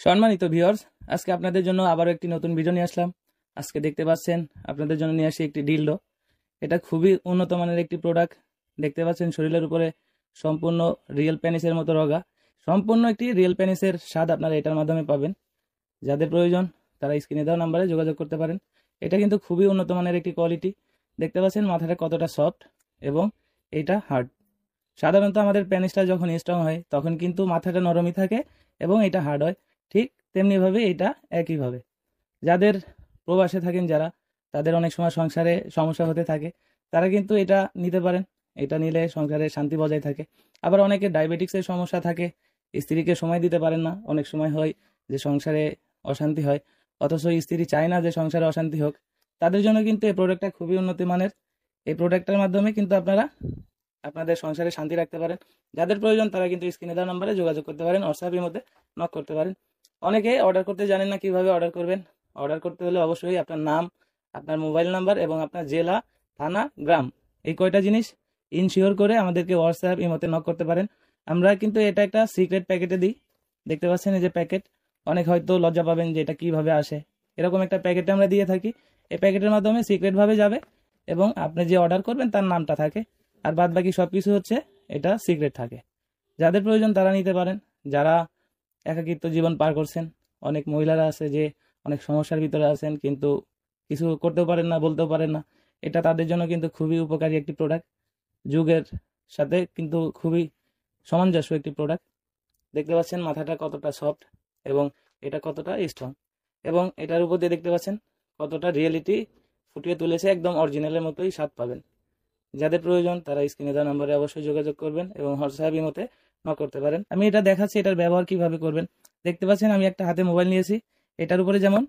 সম্মানিত ভিউয়ার্স, আজকে আপনাদের জন্য আবারও একটি নতুন ভিডিও নিয়ে আসলাম। আজকে দেখতে পাচ্ছেন আপনাদের জন্য নিয়ে আসি একটি ডিলডো। এটা খুবই উন্নত মানের একটি প্রোডাক্ট। দেখতে পাচ্ছেন শরীরের উপরে সম্পূর্ণ রিয়েল পেনিসের মতো রগা। সম্পূর্ণ একটি রিয়েল পেনিসের স্বাদ আপনারা এটার মাধ্যমে পাবেন। যাদের প্রয়োজন তারা স্ক্রিনে দেওয়া নাম্বারে যোগাযোগ করতে পারেন। এটা কিন্তু খুবই উন্নত মানের একটি কোয়ালিটি। দেখতে পাচ্ছেন মাথাটা কতটা সফট এবং এটা হার্ড। সাধারণত আমাদের পেনিসটা যখন স্ট্রং হয় তখন কিন্তু মাথাটা নরমই থাকে এবং এটা হার্ড হয়। ঠিক তেমনিভাবে এটা একইভাবে। যাদের প্রবাসে থাকেন যারা, তাদের অনেক সময় সংসারে সমস্যা হতে থাকে, তারা কিন্তু এটা নিতে পারেন। এটা নিলে সংসারে শান্তি বজায় থাকে। আবার অনেকে ডায়াবেটিক্সের সমস্যা থাকে, স্ত্রীকে সময় দিতে পারেন না। অনেক সময় হয় যে সংসারে অশান্তি হয়, অথচ স্ত্রী চায় না যে সংসারে অশান্তি হোক। তাদের জন্য কিন্তু এই প্রোডাক্টটা খুবই উন্নত মানের। এই প্রোডাক্টটার মাধ্যমে কিন্তু আপনারা আপনাদের সংসারে শান্তি রাখতে পারেন। যাদের প্রয়োজন তারা কিন্তু স্ক্রিনে দেওয়া নাম্বারে যোগাযোগ করতে পারেন, হোয়াটসঅ্যাপের মধ্যে নক করতে পারেন। অনেকে অর্ডার করতে জানেন না কিভাবে অর্ডার করবেন। অর্ডার করতে হলে অবশ্যই আপনার নাম, আপনার মোবাইল নাম্বার এবং আপনার জেলা, থানা, গ্রাম, এই কয়টা জিনিস ইনশিওর করে আমাদেরকে হোয়াটসঅ্যাপ ইমোতে নক করতে পারেন। আমরা কিন্তু এটা একটা সিক্রেট প্যাকেটে দিই। দেখতে পাচ্ছেন এই যে প্যাকেট। অনেক হয়তো লজ্জা পাবেন যে এটা কিভাবে আসে। এরকম একটা প্যাকেটে আমরা দিয়ে থাকি। এই প্যাকেটের মাধ্যমে সিক্রেটভাবে যাবে এবং আপনি যে অর্ডার করবেন তার নামটা থাকে, আর বাদ বাকি সব কিছু হচ্ছে এটা সিক্রেট থাকে। যাদের প্রয়োজন তারা নিতে পারেন। যারা একাকিত্ব জীবন পার করছেন, অনেক মহিলারা আছে যে অনেক সমস্যার ভিতরে আছেন, কিন্তু কিছু করতেও পারেন না, বলতেও পারেন না, এটা তাদের জন্য কিন্তু খুবই উপকারী একটি প্রোডাক্ট। যুগের সাথে কিন্তু খুবই সামঞ্জস্য একটি প্রোডাক্ট। দেখতে পাচ্ছেন মাথাটা কতটা সফট এবং এটা কতটা স্ট্রং, এবং এটার উপর দিয়ে দেখতে পাচ্ছেন কতটা রিয়েলিটি ফুটিয়ে তুলেছে। একদম অরিজিনালের মতোই স্বাদ পাবেন। যাদের প্রয়োজন তারা স্ক্রিনে দেওয়া নম্বরে অবশ্যই যোগাযোগ করবেন এবং হোয়াটসঅ্যাপ ইমোতে নক করতে পারেন। আমি এটা দেখাচ্ছি এটার ব্যবহার কিভাবে করবেন। দেখতে পাচ্ছেন আমি একটা হাতে মোবাইল নিয়েছি, এটার উপরে যেমন